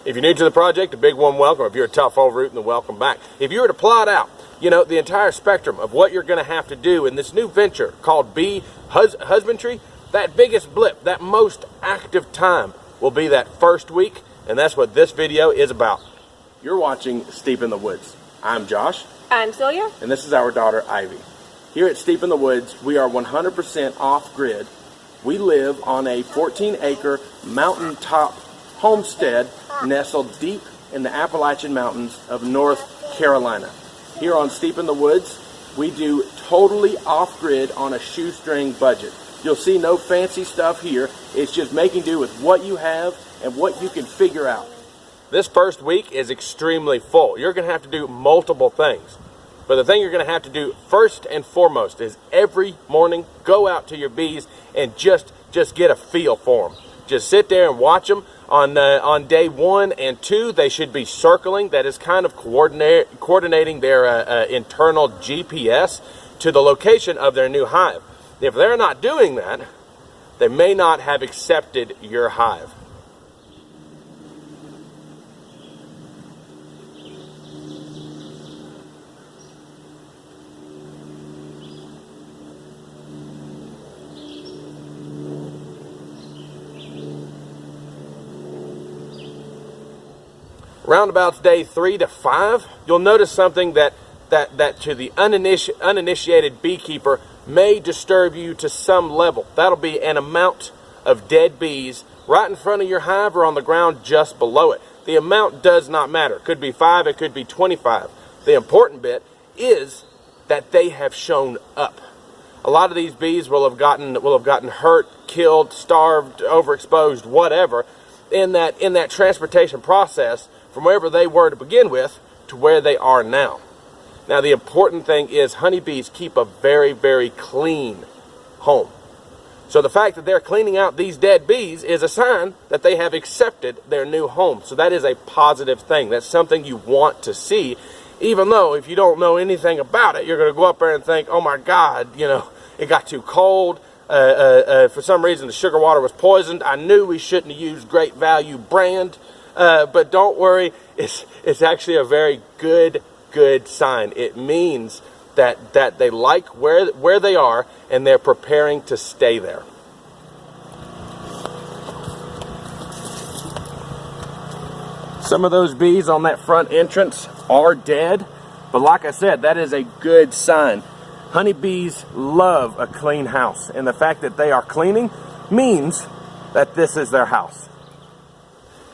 If you're new to the project, a big warm welcome. If you're a tough old rootin', then welcome back. If you were to plot out, the entire spectrum of what you're going to have to do in this new venture called bee husbandry, that biggest blip, that most active time will be that first week, and that's what this video is about. You're watching Steep in the Woods. I'm Josh. I'm Celia. And this is our daughter, Ivy. Here at Steep in the Woods, we are 100% off-grid. We live on a 14-acre mountaintop homestead nestled deep in the Appalachian Mountains of North Carolina. Here on Steep in the Woods, we do totally off-grid on a shoestring budget. You'll see no fancy stuff here. It's just making do with what you have and what you can figure out. This first week is extremely full. You're going to have to do multiple things. But the thing you're going to have to do first and foremost is every morning go out to your bees and just get a feel for them. Just sit there and watch them. On day 1 and 2, they should be circling. That is kind of coordinating their internal GPS to the location of their new hive. If they're not doing that, they may not have accepted your hive. Roundabouts day 3 to 5, you'll notice something that to the uninitiated beekeeper may disturb you to some level. That'll be an amount of dead bees right in front of your hive or on the ground just below it. The amount does not matter. It could be 5, it could be 25. The important bit is that they have shown up. A lot of these bees will have gotten hurt, killed, starved, overexposed, whatever, in that transportation process from wherever they were to begin with to where they are now. Now, the important thing is honeybees keep a very, very clean home. So the fact that they're cleaning out these dead bees is a sign that they have accepted their new home. So that is a positive thing. That's something you want to see, even though if you don't know anything about it, you're going to go up there and think, oh my God, it got too cold. For some reason, the sugar water was poisoned. I knew we shouldn't have used Great Value brand. But don't worry, it's actually a very good sign. It means that they like where they are and they're preparing to stay there. Some of those bees on that front entrance are dead, but like I said, that is a good sign. Honeybees love a clean house, and the fact that they are cleaning means that this is their house.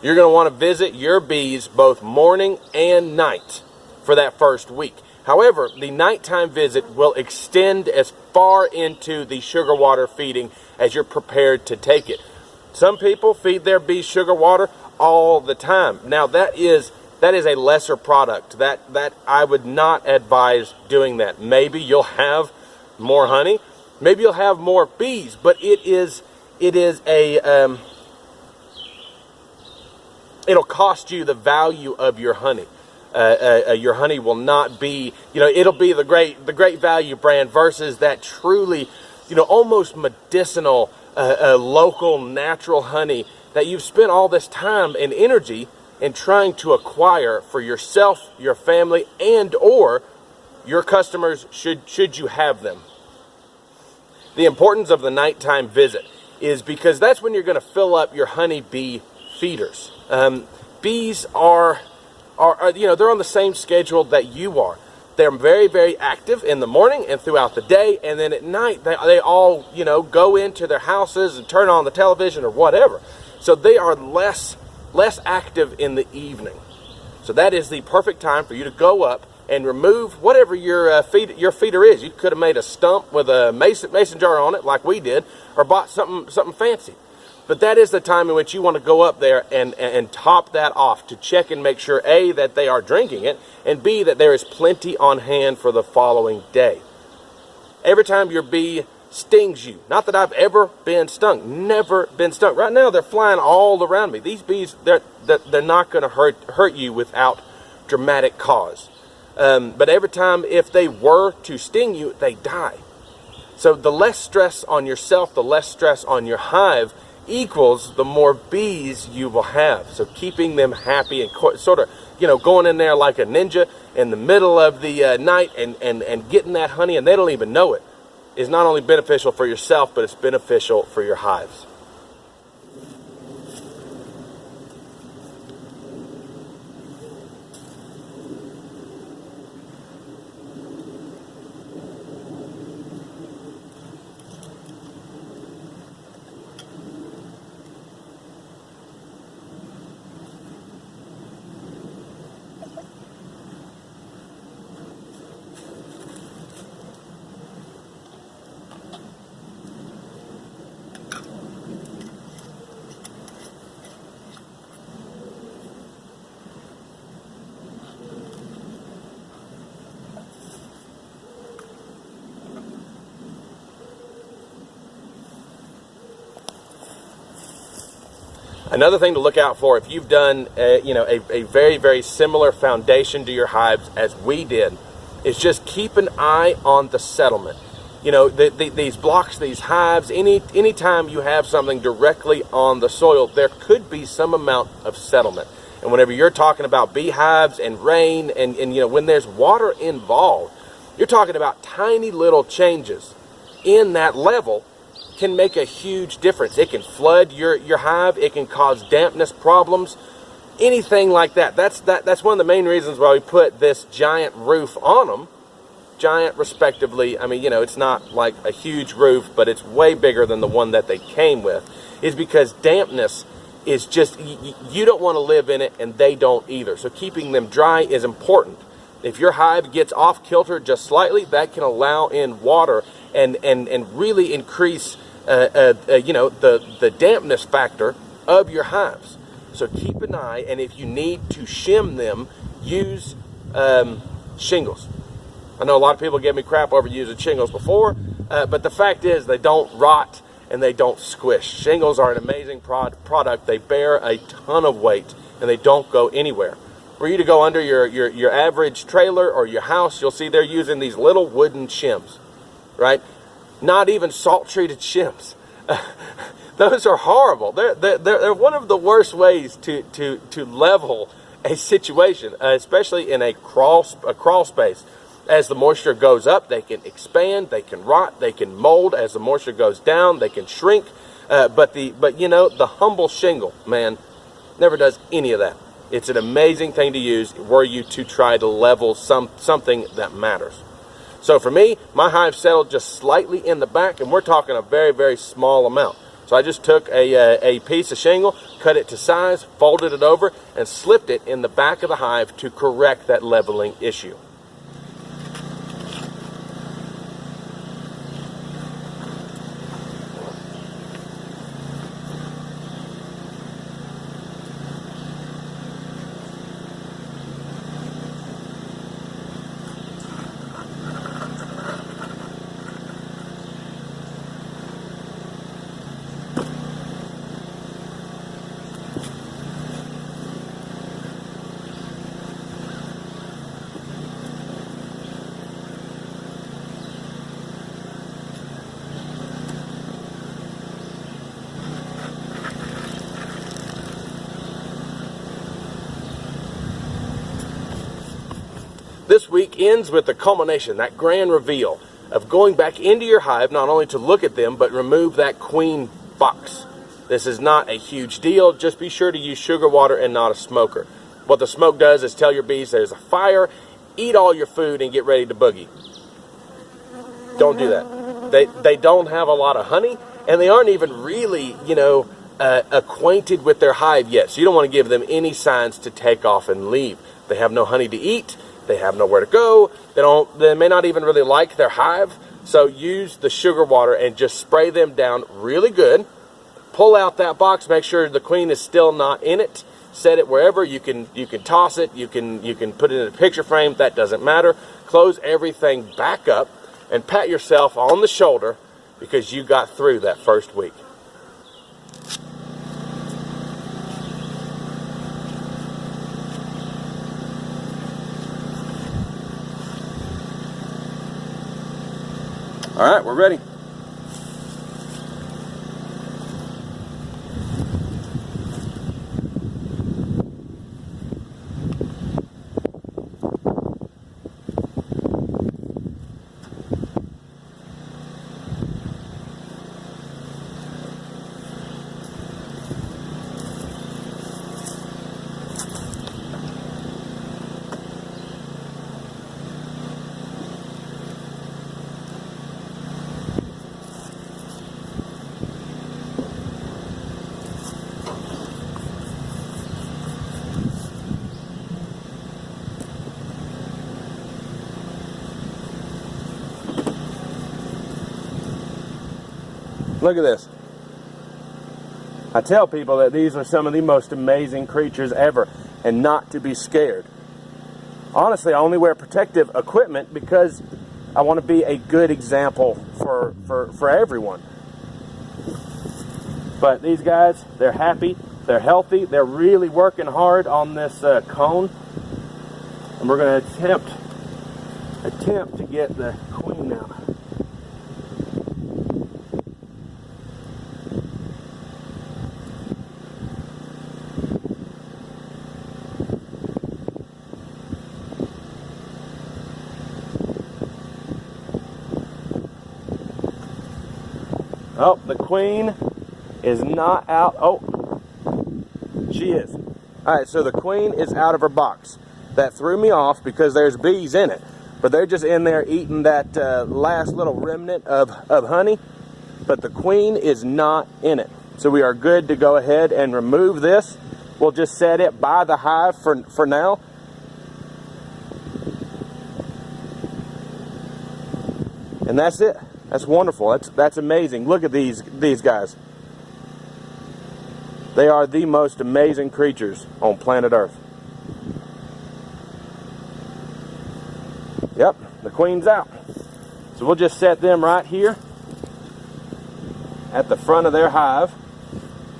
You're going to want to visit your bees both morning and night for that first week. However, the nighttime visit will extend as far into the sugar water feeding as you're prepared to take it. Some people feed their bees sugar water all the time. Now that is a lesser product. That I would not advise doing that. Maybe you'll have more honey, maybe you'll have more bees, but it'll cost you the value of your honey. Your honey will not be, it'll be the great value brand versus that truly, almost medicinal, local, natural honey that you've spent all this time and energy in trying to acquire for yourself, your family, and or your customers should you have them. The importance of the nighttime visit is because that's when you're going to fill up your honeybee feeders. Bees are they're on the same schedule that you are. They're very, very active in the morning and throughout the day, and then at night they all go into their houses and turn on the television or whatever. So they are less active in the evening. So that is the perfect time for you to go up and remove whatever your feeder is. You could have made a stump with a mason jar on it like we did, or bought something fancy. But that is the time in which you want to go up there and top that off to check and make sure, A, that they are drinking it, and B, that there is plenty on hand for the following day. Every time your bee stings you, not that I've ever been stung, never been stung. Right now they're flying all around me. These bees, they're not going to hurt you without dramatic cause. But every time if they were to sting you, they die. So the less stress on yourself, the less stress on your hive equals the more bees you will have. So keeping them happy and sort of, going in there like a ninja in the middle of the night and getting that honey, and they don't even know it, is not only beneficial for yourself, but it's beneficial for your hives. Another thing to look out for, if you've done a very, very similar foundation to your hives as we did, is just keep an eye on the settlement. These blocks, these hives, anytime you have something directly on the soil, there could be some amount of settlement. And whenever you're talking about beehives and rain and when there's water involved, you're talking about tiny little changes in that level can make a huge difference. It can flood your hive. It can cause dampness problems, anything like that. That's one of the main reasons why we put this giant roof on them. Giant, respectively. I mean, it's not like a huge roof, but it's way bigger than the one that they came with. Is because dampness is just, you don't want to live in it, and they don't either. So keeping them dry is important. If your hive gets off kilter just slightly, that can allow in water and really increase the dampness factor of your hives. So keep an eye, and if you need to shim them, use shingles. I know a lot of people gave me crap over using shingles before, but the fact is they don't rot and they don't squish. Shingles are an amazing product. They bear a ton of weight and they don't go anywhere. For you to go under your average trailer or your house, you'll see they're using these little wooden shims, right? Not even salt-treated shims. Those are horrible. They're one of the worst ways to level a situation, especially in a crawl space. As the moisture goes up, they can expand, they can rot, they can mold. As the moisture goes down, they can shrink. But the humble shingle, man, never does any of that. It's an amazing thing to use were you to try to level something that matters. So for me, my hive settled just slightly in the back, and we're talking a very, very small amount. So I just took a piece of shingle, cut it to size, folded it over, and slipped it in the back of the hive to correct that leveling issue. This week ends with the culmination, that grand reveal of going back into your hive, not only to look at them, but remove that queen box. This is not a huge deal. Just be sure to use sugar water and not a smoker. What the smoke does is tell your bees there's a fire, eat all your food, and get ready to boogie. Don't do that. They don't have a lot of honey, and they aren't even really, acquainted with their hive yet. So you don't want to give them any signs to take off and leave. They have no honey to eat. They have nowhere to go. They may not even really like their hive. So use the sugar water and just spray them down really good. Pull out that box. Make sure the queen is still not in it. Set it wherever. You can toss it. You can put it in a picture frame. That doesn't matter. Close everything back up and pat yourself on the shoulder because you got through that first week. All right, we're ready. Look at this. I tell people that these are some of the most amazing creatures ever, and not to be scared. Honestly, I only wear protective equipment because I want to be a good example for everyone. But these guys, they're happy, they're healthy, they're really working hard on this cone. And we're going to attempt to get the queen out. Oh, the queen is not out. Oh, she is. All right, so the queen is out of her box. That threw me off because there's bees in it. But they're just in there eating that last little remnant of honey. But the queen is not in it. So we are good to go ahead and remove this. We'll just set it by the hive for now. And that's it. That's wonderful. That's amazing. Look at these guys. They are the most amazing creatures on planet Earth. Yep, the queen's out. So we'll just set them right here at the front of their hive,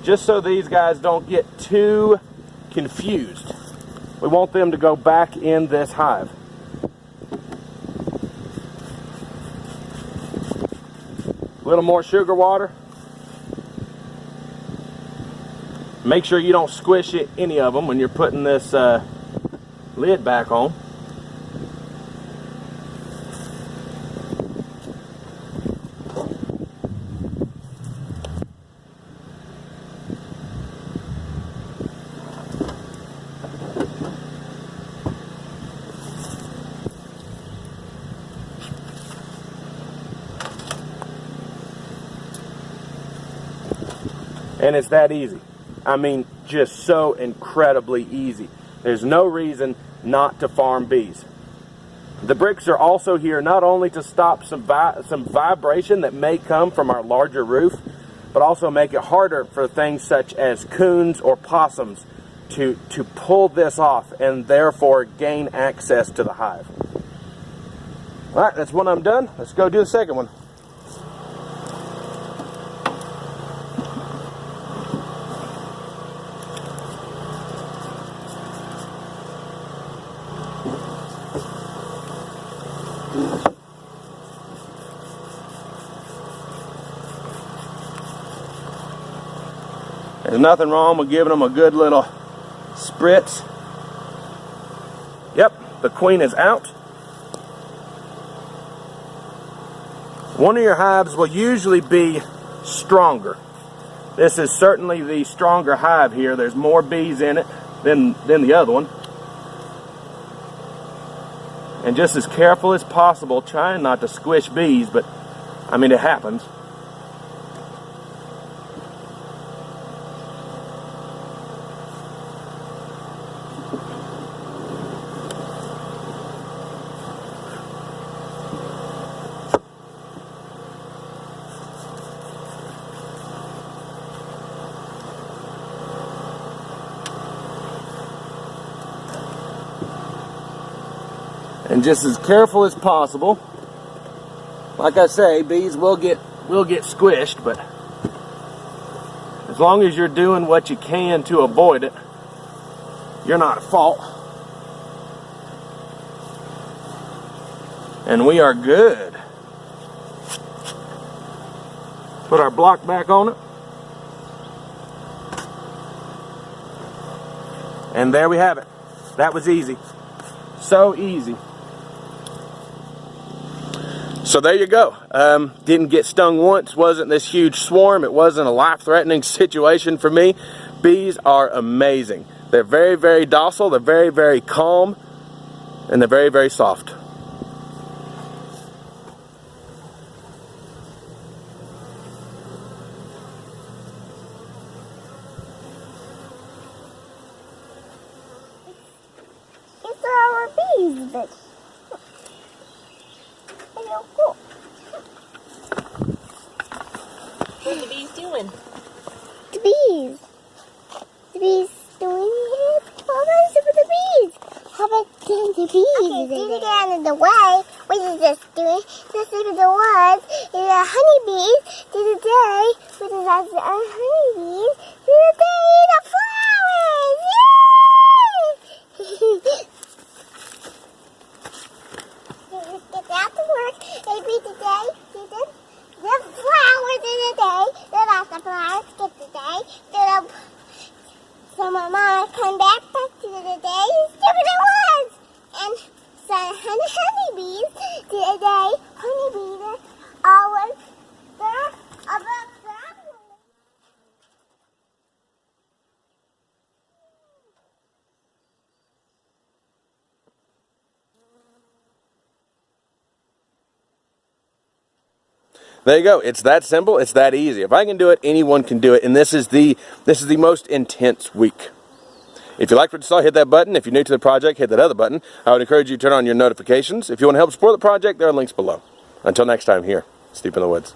just so these guys don't get too confused. We want them to go back in this hive. A little more sugar water. Make sure you don't squish any of them when you're putting this lid back on. And it's that easy. I mean, just so incredibly easy. There's no reason not to farm bees. The bricks are also here not only to stop some vibration that may come from our larger roof, but also make it harder for things such as coons or possums to pull this off and therefore gain access to the hive. All right, that's one I'm done. Let's go do the second one. There's nothing wrong with giving them a good little spritz. Yep, the queen is out. One of your hives will usually be stronger. This is certainly the stronger hive here. There's more bees in it than the other one. And just as careful as possible, trying not to squish bees, but I mean, it happens. And just as careful as possible. Like I say, bees will get squished, but as long as you're doing what you can to avoid it, you're not at fault. And we are good. Put our block back on it. And there we have it. That was easy. So easy. So there you go. Didn't get stung once. Wasn't this huge swarm. It wasn't a life-threatening situation for me. Bees are amazing. They're very, very docile. They're very, very calm. And they're very, very soft. It's our bees, but cool. What are the bees doing? The bees. The bees doing it. What is it with the bees? How about the bees? Okay, did it out of the way. What is this doing? This is the woods. It's a honeybees. To the day. What is that? The honeybees. To the day. The flowers. Yay! Get out to work. Maybe today. The flowers in the day. Then after the flowers get the day. Then so my mom come back to the day and see what it was. And so honeybees to the day. Honeybees are always there above ground. There you go. It's that simple. It's that easy. If I can do it, anyone can do it. And this is the most intense week. If you like what you saw, hit that button. If you're new to the project, hit that other button. I would encourage you to turn on your notifications. If you want to help support the project, there are links below. Until next time, here, Steep in the Woods.